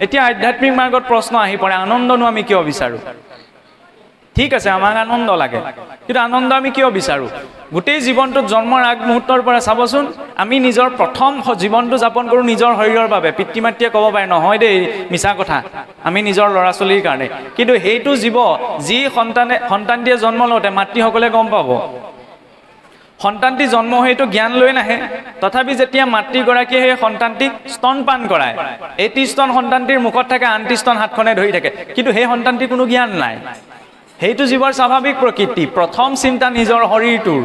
এতিয়া আধ্যাত্মিক মাৰ্গত প্ৰশ্ন আহি পৰে, আনন্দনো আমি কিয় বিচাৰোঁ? ঠিক আছে, আমাক আনন্দ লাগে, কিন্তু আনন্দ আমি কিয় বিচাৰোঁ? গোটেই জীৱনটোত জন্মৰ আগ মুহূৰ্তৰ পৰা চাবচোন, আমি নিজৰ প্ৰথম জীৱনটো যাপন কৰোঁ নিজৰ শৰীৰৰ বাবে। পিতৃ মাতৃয়ে ক'ব পাৰে নহয় দেই, মিছা কথা, আমি নিজৰ ল'ৰা ছোৱালীৰ কাৰণে। কিন্তু সেইটো জীৱ, যি সন্তানটিয়ে জন্ম লওঁতে মাতৃসকলে গম পাব সন্তানটি জন্ম সেইটো জ্ঞান লৈ নাহে। তথাপি যেতিয়া মাতৃগৰাকীয়ে সেই সন্তানটিক স্তনপান কৰায়, এটি স্তন সন্তানটিৰ মুখত থাকে, আনটি স্তন হাতখনে ধৰি থাকে, কিন্তু সেই সন্তানটিৰ কোনো জ্ঞান নাই। সেইটো জীৱৰ স্বাভাৱিক প্ৰকৃতি। প্ৰথম চিন্তা নিজৰ শৰীৰটোৰ,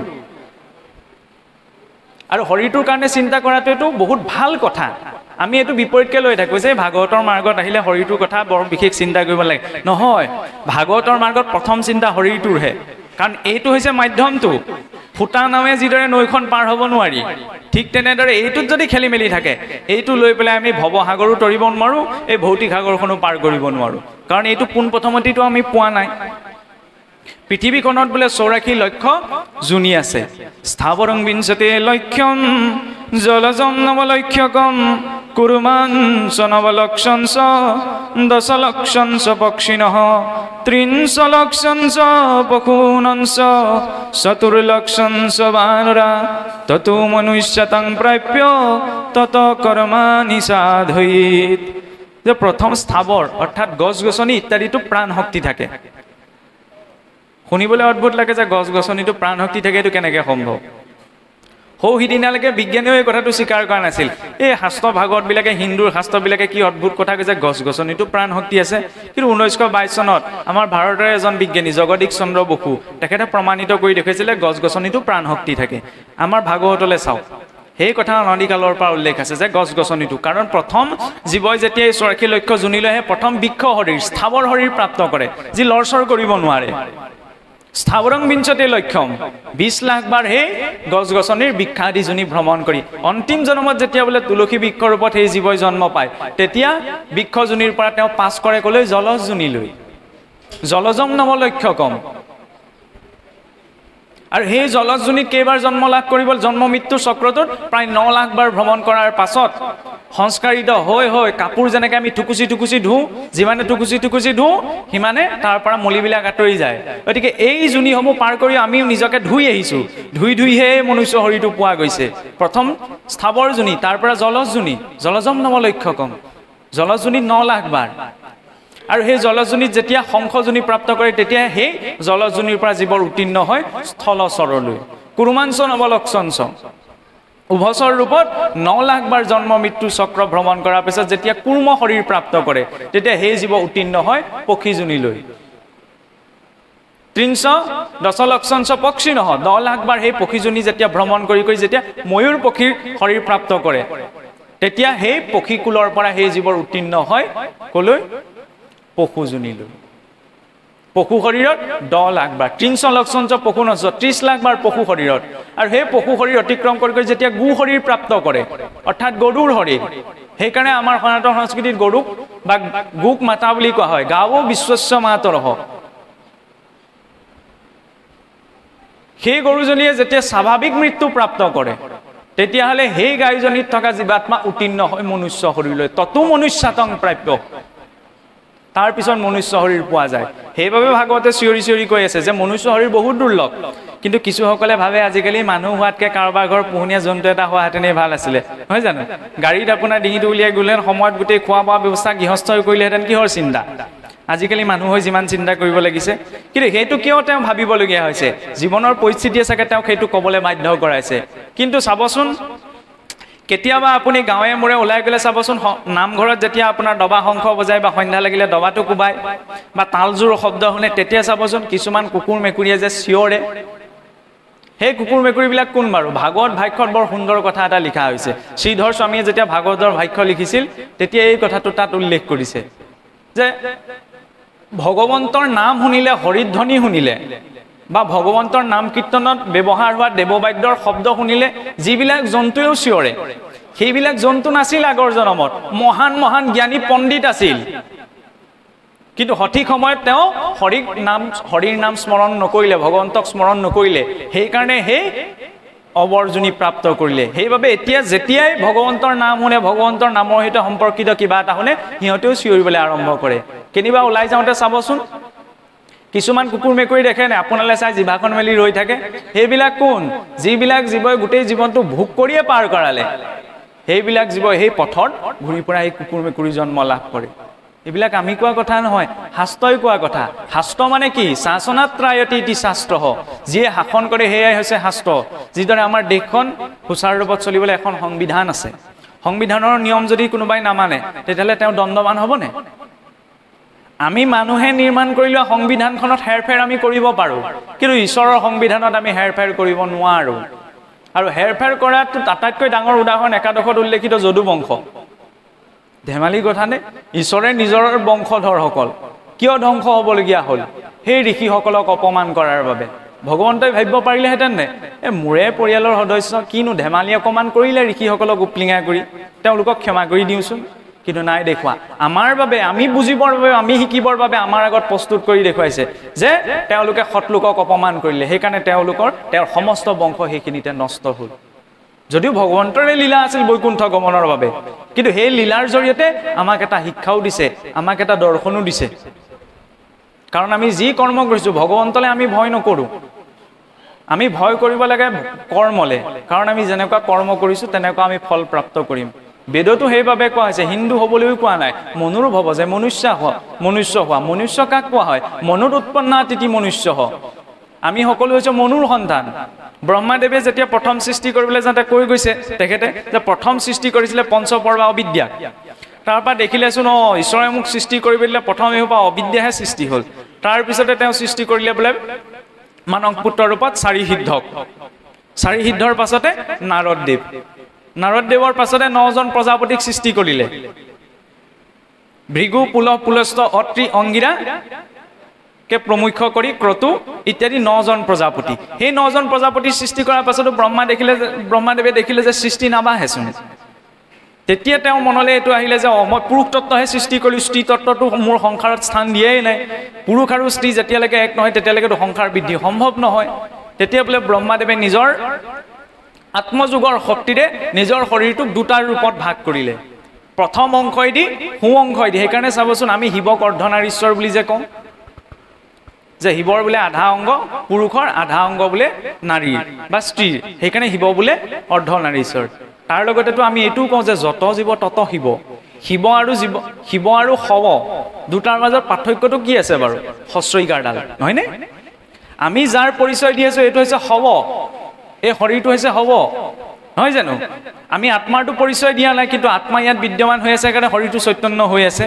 আৰু শৰীৰটোৰ কাৰণে চিন্তা কৰাটোৱেতো বহুত ভাল কথা। আমি এইটো বিপৰীতকৈ লৈ থাকোঁ যে ভাগৱতৰ মাৰ্গত আহিলে শৰীৰটোৰ কথা বৰ বিশেষ চিন্তা কৰিব লাগে। নহয়, ভাগৱতৰ মাৰ্গত প্ৰথম চিন্তা শৰীৰটোৰহে, কাৰণ এইটো হৈছে মাধ্যমটো। ফুটা নাৱে যিদৰে নৈখন পাৰ হ'ব নোৱাৰি, ঠিক তেনেদৰে এইটোত যদি খেলি মেলি থাকে, এইটো লৈ পেলাই আমি ভৱসাগৰো তৰিব নোৱাৰোঁ, এই ভৌতিক সাগৰখনো পাৰ কৰিব নোৱাৰোঁ, কাৰণ এইটো পোনপ্ৰথমতেতো আমি পোৱা নাই। পৃথিৱীখনত বোলে 84 লক্ষ জুনি আছে। স্থাবৰং বিঞ্চতে লক্ষ্যম জলজম নৱলক্ষ্যকম কুৰুমাঞ্চ নৱলক্ষঞ্চ দশলক্ষঞ্চ পক্ষিণঃ ত্ৰিঞ্চ লক্ষঞ্চ পশুনঞ্চ চতুৰ্লক্ষঞ্চ বানৰা ততো মনুষ্যতং প্ৰাপ্য তত কৰ্মাণি সাধয়েৎ। যে প্ৰথম স্থাবৰ অৰ্থাৎ গছ গছনি ইত্যাদিটো প্ৰাণ শক্তি থাকে। শুনিবলৈ অদ্ভুত লাগে যে গছ গছনিটো প্ৰাণ শক্তি থাকে, এইটো কেনেকৈ সম্ভৱ? সিদিনালৈকে বিজ্ঞানীও এই কথাটো স্বীকাৰ কৰা নাছিল। এই শাস্ত্ৰ ভাগৱতবিলাকে, হিন্দুৰ শাস্ত্ৰবিলাকে কি অদ্ভুত কথা কৈছে, গছ গছনিটো প্ৰাণ শক্তি আছে। কিন্তু 1922 চনত আমাৰ ভাৰতৰে এজন বিজ্ঞানী জগদীশ চন্দ্ৰ বসু, তেখেতে প্ৰমাণিত কৰি দেখুৱাইছিলে গছ গছনিটো প্ৰাণ শক্তি থাকে। আমাৰ ভাগৱতলৈ চাওক, সেই কথা অনাদিকালৰ পৰা উল্লেখ আছে যে গছ গছনিটো, কাৰণ প্ৰথম জীৱই যেতিয়া 84 লক্ষ জুনিলৈ আহে, প্ৰথম বৃক্ষ শৰীৰ, স্থাৱৰ শৰীৰ প্ৰাপ্ত কৰে, যি লৰচৰ কৰিব নোৱাৰে। স্থাবৰং বিঞ্চতে লক্ষ্যম, 20 লাখ বাৰ সেই গছ গছনিৰ বৃক্ষাদি জুনি ভ্ৰমণ কৰি অন্তিম জন্মত যেতিয়া বোলে তুলসী বৃক্ষ ৰূপত সেই জীৱই জন্ম পায়, তেতিয়া বৃক্ষ জুনিৰ পৰা তেওঁ পাছ কৰে ক'লৈ? জলজ জুনিলৈ। জলজম নৱলক্ষকম। আৰু সেই জলজ জুনিত কেইবাৰ জন্ম লাভ কৰিব? জন্ম মৃত্যু চক্ৰটোত প্ৰায় 9 লাখ বাৰ ভ্ৰমণ কৰাৰ পাছত সংস্কাৰিত হৈ হৈ কাপোৰ যেনেকৈ আমি টুকুচি টুকুচি ধুওঁ, যিমানে টুকুচি টুকুচি ধুওঁ সিমানে তাৰ পৰা মলিবিলাক আঁতৰি যায়। গতিকে এই জুনিসমূহ পাৰ কৰি আমিও নিজকে ধুই আহিছোঁ, ধুই ধুইহে মনুষ্য শৰীৰটো পোৱা গৈছে। প্ৰথম স্থাৱৰ জুনি, তাৰ পৰা জলজ জুনি, জলজম নৱলক্ষকম, জলজ জুনিত 9 লাখ বাৰ। আৰু সেই জলজুনিত যেতিয়া শংখজুনি প্ৰাপ্ত কৰে, তেতিয়া সেই জলজুনিৰ পৰা জীৱৰ উত্তীৰ্ণ হয় স্থলচৰলৈ। কুৰুমাঞ্চ নৱলক্ষঞ্চ, উভচৰ ৰূপত 9 লাখ বাৰ জন্ম মৃত্যু চক্ৰ ভ্ৰমণ কৰাৰ পিছত যেতিয়া কুৰ্ম শৰীৰ প্ৰাপ্ত কৰে, তেতিয়া সেই জীৱ উত্তীৰ্ণ হয় পক্ষীজুনিলৈ। ত্ৰিঞ্চ দশলক্ষঞ্চ পক্ষিণঃ, 10 লাখ বাৰ সেই পক্ষীজুনি যেতিয়া ভ্ৰমণ কৰি কৰি যেতিয়া ময়ূৰ পক্ষীৰ শৰীৰ প্ৰাপ্ত কৰে, তেতিয়া সেই পক্ষীকুলৰ পৰা সেই জীৱৰ উত্তীৰ্ণ হয় ক'লৈ? পশুজুনিলৈ। পশু শৰীৰত 10 লাখ বাৰ, 30 লক্ষঞ্চ পশুনঞ্চ, 30 লাখ বাৰ পশু শৰীৰত। আৰু সেই পশু শৰীৰ অতিক্ৰম কৰি কৰি যেতিয়া গো শৰীৰ প্ৰাপ্ত কৰে, অৰ্থাৎ গৰুৰ শৰীৰ, সেইকাৰণে আমাৰ সনাতন সংস্কৃতিত গৰুক বা গোক মাতা বুলি কোৱা হয়। গাৱো বিশ্বস্য মাতৰঃ। সেই গৰুজনীয়ে যেতিয়া স্বাভাৱিক মৃত্যু প্ৰাপ্ত কৰে, তেতিয়াহ'লে সেই গাইজনীত থকা জীৱাত্মা উত্তীৰ্ণ হয় মনুষ্য শৰীৰলৈ। ততো মনুষ্যতং প্ৰাপ্য, তাৰ পিছত মনুষ্য শৰীৰ পোৱা যায়। সেইবাবে ভাগৱতে চিঞৰি চিঞৰি কৈ আছে যে মনুষ্য শৰীৰ বহুত দুৰ্লভ। কিন্তু কিছুসকলে ভাবে আজিকালি মানুহ হোৱাতকৈ কাৰোবাৰ ঘৰ পোহনীয়া জন্তু এটা হোৱাহেঁতেনেই ভাল আছিলে, নহয় জানো? গাড়ীত আপোনাৰ ডিঙিটো উলিয়াই গ'লেহেঁতেন, সময়ত গোটেই খোৱা বোৱা ব্যৱস্থা গৃহস্থই কৰিলেহেঁতেন, কিহৰ চিন্তা? আজিকালি মানুহ হৈ যিমান চিন্তা কৰিব লাগিছে, কিন্তু সেইটো কিয় তেওঁ ভাবিবলগীয়া হৈছে? জীৱনৰ পৰিস্থিতিয়ে চাগে তেওঁক সেইটো ক'বলৈ বাধ্য কৰাইছে। কিন্তু চাবচোন, কেতিয়াবা আপুনি গাঁৱে মূৰে ওলাই গ'লে চাবচোন, নামঘৰত যেতিয়া আপোনাৰ দবা শংখ বজায় বা সন্ধ্যা লাগিলে দবাটো কোবায় বা তালযোৰ শব্দ শুনে, তেতিয়া চাবচোন কিছুমান কুকুৰ মেকুৰীয়ে যে চিঞৰে। সেই কুকুৰ মেকুৰীবিলাক কোন বাৰু? ভাগৱত ভাষ্যত বৰ সুন্দৰ কথা এটা লিখা হৈছে। শ্ৰীধৰ স্বামীয়ে যেতিয়া ভাগৱতৰ ভাষ্য লিখিছিল, তেতিয়া এই কথাটো তাত উল্লেখ কৰিছে যে ভগৱন্তৰ নাম শুনিলে, হৰিধ্বনি শুনিলে বা ভগৱন্তৰ নাম কীৰ্তনত ব্যৱহাৰ হোৱা দেৱবাদ্যৰ শব্দ শুনিলে যিবিলাক জন্তুৱেও চিঞৰে, সেইবিলাক জন্তু নাছিল আগৰ জনমত, মহান মহান জ্ঞানী পণ্ডিত আছিল। কিন্তু সঠিক সময়ত তেওঁ হৰিৰ নাম স্মৰণ নকৰিলে, ভগৱন্তক স্মৰণ নকৰিলে। সেইকাৰণে সেই অবৰ্জনী প্ৰাপ্ত কৰিলে সেইবাবে এতিয়া যেতিয়াই ভগৱন্তৰ নাম শুনে ভগৱন্তৰ নামৰ সৈতে সম্পৰ্কিত কিবা এটা শুনে সিহঁতেও চিঞৰিবলৈ আৰম্ভ কৰে কেনিবা ওলাই যাওঁতে চাবচোন কিছুমান কুকুৰ মেকুৰী দেখে নে আপোনালৈ চাই জিভাখন মেলি ৰৈ থাকে সেইবিলাক কোন যিবিলাক জীৱই গোটেই জীৱনটো ভোগ কৰিয়ে পাৰ কৰালে সেইবিলাক জীৱ সেই পথত ঘূৰি ফুৰা এই কুকুৰ মেকুৰী জন্ম লাভ কৰে এইবিলাক আমি কোৱা কথা নহয় শাস্ত্ৰই কোৱা কথা শাস্ত্ৰ মানে কি শাসনাত্ৰায়তি ইতি শাস্ত্ৰ যিয়ে শাসন কৰে সেয়াই হৈছে শাস্ত্ৰ যিদৰে আমাৰ দেশখন সুচাৰুৰূপত চলিবলৈ এখন সংবিধান আছে সংবিধানৰ নিয়ম যদি কোনোবাই নামানে তেতিয়াহ'লে তেওঁ দণ্ডবান হ'বনে আমি মানুহে নিৰ্মাণ কৰি লোৱা সংবিধানখনত হেৰফেৰ আমি কৰিব পাৰোঁ কিন্তু ঈশ্বৰৰ সংবিধানত আমি হেৰফেৰ কৰিব নোৱাৰোঁ আৰু হেৰফেৰ কৰাটো আটাইতকৈ ডাঙৰ উদাহৰণ একাদশত উল্লেখিত যদু বংশ ধেমালি কথা নে ঈশ্বৰে নিজৰ বংশধৰসকল কিয় ধ্বংস হ'বলগীয়া হ'ল সেই ঋষিসকলক অপমান কৰাৰ বাবে ভগৱন্তই ভাবিব পাৰিলেহেঁতেন নে মোৰে পৰিয়ালৰ সদস্য কিনো ধেমালি অকমান কৰিলে ঋষিসকলক উপলিঙা কৰি তেওঁলোকক ক্ষমা কৰি দিওঁচোন কিন্তু নাই দেখুৱা আমাৰ বাবে আমি বুজিবৰ বাবে আমি শিকিবৰ বাবে আমাৰ আগত প্ৰস্তুত কৰি দেখুৱাইছে যে তেওঁলোকে সৎলোকক অপমান কৰিলে সেইকাৰণে তেওঁৰ সমস্ত বংশ সেইখিনিতে নষ্ট হ'ল যদিও ভগৱন্তৰে লীলা আছিল বৈকুণ্ঠ গমনৰ বাবে কিন্তু সেই লীলাৰ জৰিয়তে আমাক এটা শিক্ষাও দিছে আমাক এটা দৰ্শনো দিছে কাৰণ আমি যি কৰ্ম কৰিছোঁ ভগৱন্তলৈ আমি ভয় নকৰোঁ আমি ভয় কৰিব লাগে কৰ্মলে কাৰণ আমি যেনেকুৱা কৰ্ম কৰিছোঁ তেনেকুৱা আমি ফল প্ৰাপ্ত কৰিম বেদতো সেইবাবে কোৱা হৈছে হিন্দু হ'বলৈও কোৱা নাই মনুৰূপ হ'ব যে মনুষ্য হোৱা মনুষ্য কাক কোৱা হয় মনুৰ উৎপন্নাতিথি মনুষ্য আমি সকলো হৈছে মনুৰ সন্তান ব্ৰহ্মাদেৱে যেতিয়া প্ৰথম সৃষ্টি কৰিবলৈ যাওঁতে কৈ গৈছে তেখেতে যে প্ৰথম সৃষ্টি কৰিছিলে পঞ্চপৰ্বা অবিদ্যা তাৰপৰা দেখিলেচোন ঈশ্বৰে মোক সৃষ্টি কৰিব দিলে প্ৰথম এসোপা অবিদ্যাহে সৃষ্টি হ'ল তাৰপিছতে তেওঁ সৃষ্টি কৰিলে বোলে মানৱ পুত্ৰ ৰূপত চাৰি সিদ্ধৰ পাছতে নাৰদদেৱৰ পাছতে 9জন প্ৰজাপতিক সৃষ্টি কৰিলে ভৃগু পুলহ পুলস্ত অত্ৰি অংগিৰা কে প্ৰমুখ্য কৰি ক্ৰতু ইত্যাদি 9জন প্ৰজাপতি সেই 9জন প্ৰজাপতি সৃষ্টি কৰাৰ পাছতো ব্ৰহ্মাদেৱে দেখিলে যে সৃষ্টি নাবাহেচোন তেতিয়া তেওঁ মনলৈ এইটো আহিলে যে মই পুৰুষ তত্ত্বহে সৃষ্টি কৰিলোঁ স্ত্ৰী তত্ত্বটো মোৰ সংসাৰত স্থান দিয়েই নাই পুৰুষ আৰু স্ত্ৰী যেতিয়ালৈকে এক নহয় তেতিয়ালৈকেতো সংসাৰ বৃদ্ধি সম্ভৱ নহয় তেতিয়া বোলে ব্ৰহ্মাদেৱে নিজৰ আত্মযোগৰ শক্তিৰে নিজৰ শৰীৰটোক দুটাৰ ৰূপত ভাগ কৰিলে প্ৰথম অংশইদি সু অংশইদি সেইকাৰণে চাবচোন আমি শিৱক অৰ্ধনাৰীশ্বৰ বুলি যে কওঁ যে শিৱৰ বোলে আধা অংগ পুৰুষৰ আধা অংগ বোলে নাৰীৰ বা স্ত্ৰীৰ সেইকাৰণে শিৱ বোলে অৰ্ধনাৰীশ্বৰ তাৰ লগতেতো আমি এইটোও কওঁ যে যত জীৱ তত শিৱ আৰু শৱ দুটাৰ মাজত পাৰ্থক্যটো কি আছে বাৰু হস্ৰইকাৰডাল নহয়নে আমি যাৰ পৰিচয় দি আছোঁ এইটো হৈছে শৱ এই শৰীৰটো হৈছে হ'ব নহয় জানো আমি আত্মাৰটো পৰিচয় দিয়া নাই কিন্তু আত্মা ইয়াত বিদ্যমান হৈ আছে কাৰণে শৰীৰটো চৈতন্য হৈ আছে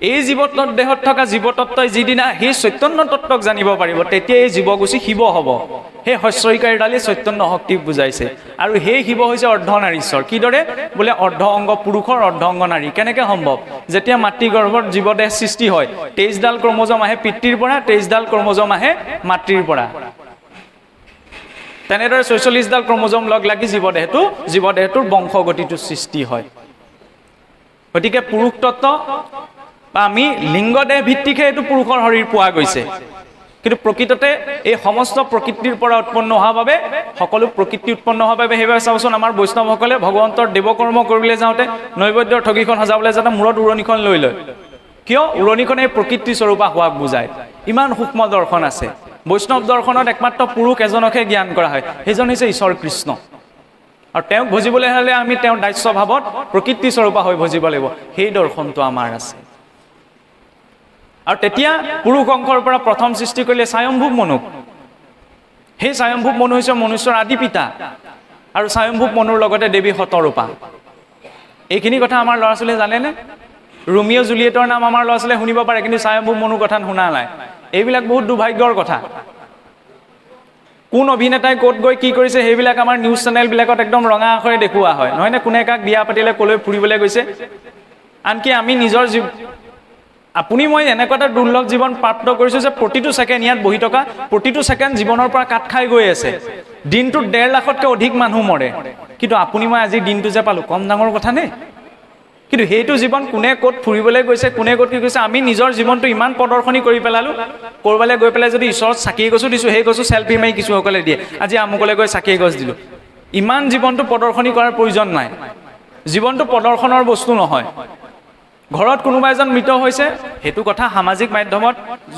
এই জীৱতত্বৰ দেহত থকা জীৱতত্বই যিদিনা সেই চৈতন্য তত্ত্বক জানিব পাৰিব তেতিয়া এই জীৱগুচি শিৱ হ'ব সেই হস্ৰইকাৰডালে চৈতন্য শক্তিক বুজাইছে আৰু সেই শিৱ হৈছে অৰ্ধনাৰীশ্বৰ কিদৰে বোলে অৰ্ধ অংগ পুৰুষৰ অৰ্ধ অংগ নাৰী কেনেকৈ সম্ভৱ যেতিয়া মাতৃগৰ্ভত জীৱদেহ সৃষ্টি হয় 23ডাল ক্ৰমোজম আহে পিতৃৰ পৰা 23ডাল ক্ৰমোজম আহে মাতৃৰ পৰা তেনেদৰে 46ডাল ক্ৰমোজম লগ লাগি জীৱদেহটোৰ বংশগতিটো সৃষ্টি হয় গতিকে পুৰুষ তত্ত্ব বা আমি লিংগদেহ ভিত্তিকহে এইটো পুৰুষৰ শৰীৰ পোৱা গৈছে কিন্তু প্ৰকৃততে এই সমস্ত প্ৰকৃতিৰ পৰা উৎপন্ন হোৱাৰ বাবে সকলো প্ৰকৃতি উৎপন্ন হোৱাৰ বাবে সেইবাবে চাওঁচোন আমাৰ বৈষ্ণৱসকলে ভগৱন্তৰ দেৱকৰ্ম কৰিবলৈ যাওঁতে নৈবেদ্যৰ ঠগীখন সজাবলৈ যাওঁতে মূৰত উৰণিখন লৈ লয় কিয় উৰণিখনে প্ৰকৃতি স্বৰূপা হোৱাক বুজায় ইমান সূক্ষ্ম দৰ্শন আছে বৈষ্ণৱ দৰ্শনত একমাত্ৰ পুৰুষ এজনকহে জ্ঞান কৰা হয় সেইজন হৈছে ঈশ্বৰ কৃষ্ণ আৰু তেওঁক ভজিবলৈ হ'লে আমি তেওঁৰ দাস্য ভাৱত প্ৰকৃতি স্বৰূপা হৈ ভজিব লাগিব সেই দৰ্শনটো আমাৰ আছে আৰু তেতিয়া পুৰুষ অংশৰ পৰা প্ৰথম সৃষ্টি কৰিলে স্বয়ম্ভুৱ মনুক সেই স্বয়ম্ভুৱ মনু হৈছে মনুষ্যৰ আদি পিতা আৰু স্বয়ম্ভুৱ মনুৰ লগতে দেৱী শতৰূপা এইখিনি কথা আমাৰ ল'ৰা ছোৱালীয়ে জানেনে ৰোমিঅ' জুলিয়েটৰ নাম আমাৰ ল'ৰা ছোৱালীয়ে শুনিব পাৰে কিন্তু স্বয়ম্ভুৱ মনুৰ কথা শুনা নাই এইবিলাক বহুত দুৰ্ভাগ্যৰ কথা কোন অভিনেতাই ক'ত গৈ কি কৰিছে সেইবিলাক আমাৰ নিউজ চেনেলবিলাকত একদম ৰঙা আখৰে দেখুওৱা হয় নহয়নে কোনে কাক বিয়া পাতিলে ক'লৈ ফুৰিবলৈ গৈছে আনকি আমি নিজৰ আপুনি মই এনেকুৱা এটা দুৰ্লভ জীৱন প্ৰাপ্ত কৰিছোঁ যে প্ৰতিটো ছেকেণ্ড ইয়াত বহি থকা প্ৰতিটো ছেকেণ্ড জীৱনৰ পৰা কাট খাই গৈ আছে দিনটোত 1.5 লাখতকৈ অধিক মানুহ মৰে কিন্তু আপুনি মই আজি দিনটো যে পালোঁ কম ডাঙৰ কথা নে কিন্তু সেইটো জীৱন কোনে ক'ত ফুৰিবলৈ গৈছে কোনে ক'ত কি কৈছে আমি নিজৰ জীৱনটো ইমান প্ৰদৰ্শনী কৰি পেলালোঁ ক'ৰবালৈ গৈ পেলাই যদি ঈশ্বৰত চাকি গছো দিছোঁ সেই গছো চেল্ফি মাৰি কিছুসকলে দিয়ে আজি আমুকলৈ গৈ চাকি গছ দিলোঁ ইমান জীৱনটো প্ৰদৰ্শনী কৰাৰ প্ৰয়োজন নাই জীৱনটো প্ৰদৰ্শনৰ বস্তু নহয় ঘৰত কোনোবা এজন মৃত হৈছে হেতু কথা সামাজিক মাধ্যমত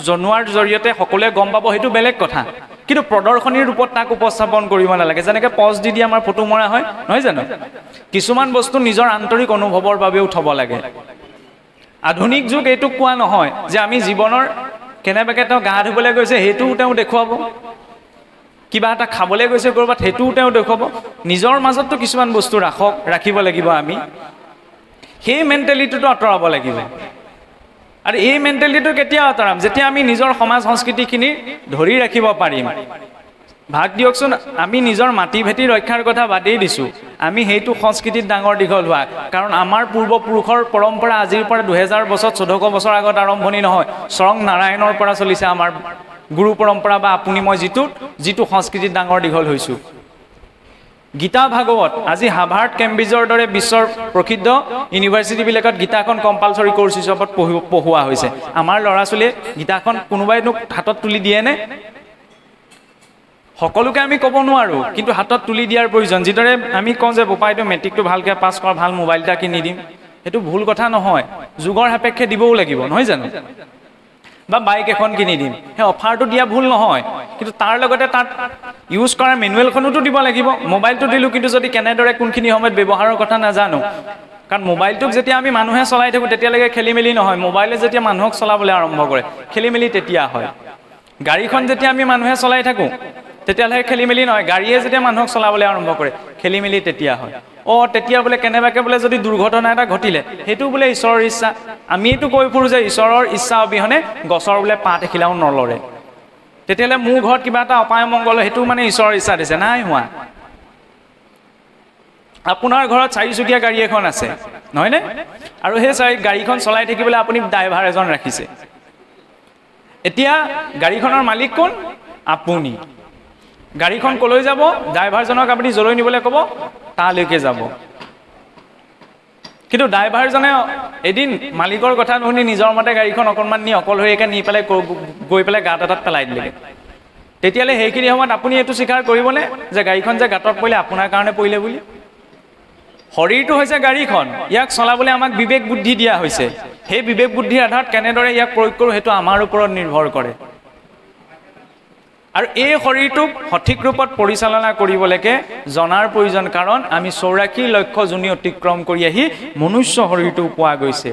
জনোৱাৰ জৰিয়তে সকলোৱে গম পাব হেতু বেলেগ কথা কিন্তু প্ৰদৰ্শনীৰ ৰূপত তাক উপস্থাপন কৰিব নালাগে যেনেকৈ পজ দি আমাৰ ফটো মৰা হয় নহয় জানো কিছুমান বস্তু নিজৰ আন্তৰিক অনুভৱৰ বাবে উঠব লাগে আধুনিক যুগ এইটো কোৱা নহয় যে আমি জীৱনৰ কেনেবাকে তেওঁ গা ধুবলৈ গৈছে হেতু তেওঁ দেখুৱাব কিবা এটা খাবলৈ গৈছে কৰবাত হেতু তেওঁ দেখুৱাব নিজৰ মাজতটো কিছুমান বস্তু ৰাখিব লাগিব আমি সেই মেন্টালিটিটো আঁতৰাব লাগিব আৰু এই মেন্টালিটিটো কেতিয়া আঁতৰাম যেতিয়া আমি নিজৰ সমাজ সংস্কৃতিখিনি ধৰি ৰাখিব পাৰিম ভাগ দিয়কচোন আমি নিজৰ মাটি ভেটি ৰক্ষাৰ কথা বাদেই দিছোঁ আমি সেইটো সংস্কৃতিত ডাঙৰ দীঘল হোৱা কাৰণ আমাৰ পূৰ্বপুৰুষৰ পৰম্পৰা আজিৰ পৰা 2000 বছৰ 1400 বছৰ আগত আৰম্ভণি নহয় স্বয়ং নাৰায়ণৰ পৰা চলিছে আমাৰ গুৰু পৰম্পৰা বা আপুনি মই যিটো সংস্কৃতিত ডাঙৰ দীঘল হৈছোঁ গীতা ভাগৱত আজি হাৰ্ভাৰ্ড কেম্ব্ৰিজৰ দৰে বিশ্বৰ প্ৰসিদ্ধ ইউনিভাৰ্চিটিবিলাকত গীতাখন কম্পালসৰি কোৰ্ছ হিচাপত পঢ়োৱা হৈছে আমাৰ ল'ৰা ছোৱালীয়ে গীতাখন কোনোবাইনো হাতত তুলি দিয়েনে সকলোকে আমি ক'ব নোৱাৰোঁ কিন্তু হাতত তুলি দিয়াৰ প্ৰয়োজন যিদৰে আমি কওঁ যে বোপাইটো মেট্ৰিকটো ভালকৈ পাছ কৰ ভাল মোবাইল এটা কিনি দিম সেইটো ভুল কথা নহয় যুগৰ সাপেক্ষে দিবও লাগিব নহয় জানো বা বাইক এখন কিনি দিম সেই অফাৰটো দিয়া ভুল নহয় কিন্তু তাৰ লগতে তাত ইউজ কৰা মেনুৱেলখনোতো দিব লাগিব মোবাইলটো দিলোঁ কিন্তু যদি কেনেদৰে কোনখিনি সময়ত ব্যৱহাৰৰ কথা নাজানো কাৰণ মোবাইলটোক যেতিয়া আমি মানুহে চলাই থাকোঁ তেতিয়ালৈকে খেলি মেলি নহয় মোবাইলে যেতিয়া মানুহক চলাবলৈ আৰম্ভ কৰে খেলি মেলি তেতিয়া হয় গাড়ীখন যেতিয়া আমি মানুহে চলাই থাকোঁ তেতিয়াহ'লে খেলি মেলি নহয় গাড়ীয়ে যেতিয়া মানুহক চলাবলৈ আৰম্ভ কৰে খেলি মেলি তেতিয়া হয় তেতিয়া বোলে কেনেবাকৈ বোলে যদি দুৰ্ঘটনা এটা ঘটিলে সেইটো বোলে ঈশ্বৰৰ ইচ্ছা আমি এইটো কৈ ফুৰোঁ যে ঈশ্বৰৰ ইচ্ছা অবিহনে গছৰ বোলে পাত এখিলাও নলৰে তেতিয়াহ'লে মোৰ ঘৰত কিবা এটা অপায় মংগল সেইটো মানে ঈশ্বৰৰ ইচ্ছা দিছে নাই হোৱা আপোনাৰ ঘৰত চাৰিচকীয়া গাড়ী এখন আছে নহয়নে আৰু সেই গাড়ীখন চলাই থাকিবলৈ আপুনি ড্ৰাইভাৰ এজন ৰাখিছে এতিয়া গাড়ীখনৰ মালিক কোন আপুনি গাড়ীখন কলৈ যাব ড্ৰাইভাৰজনক আপুনি জলৈ নিবলৈ ক'ব তালৈকে যাব কিন্তু ড্ৰাইভাৰজনে এদিন মালিকৰ কথা নুশুনি নিজৰ মতে গাড়ীখন অকণমান নি অকলশৰীয়াকৈ নি পেলাই গৈ পেলাই গাঁত এটাত পেলাই দিলে তেতিয়াহ'লে সেইখিনি সময়ত আপুনি এইটো স্বীকাৰ কৰিবনে যে গাড়ীখন যে গাঁতত পৰিলে আপোনাৰ কাৰণে পৰিলে বুলি শৰীৰটো হৈছে গাড়ীখন ইয়াক চলাবলৈ আমাক বিবেক বুদ্ধি দিয়া হৈছে সেই বিবেক বুদ্ধিৰ আধাৰত কেনেদৰে ইয়াক প্ৰয়োগ কৰোঁ সেইটো আমাৰ ওপৰত নিৰ্ভৰ কৰে আৰু এই শৰীৰটোক সঠিক ৰূপত পৰিচালনা কৰিবলৈকে জনাৰ প্ৰয়োজন কাৰণ আমি 84 লক্ষ জুনি অতিক্ৰম কৰি আহি মনুষ্য শৰীৰটো পোৱা গৈছে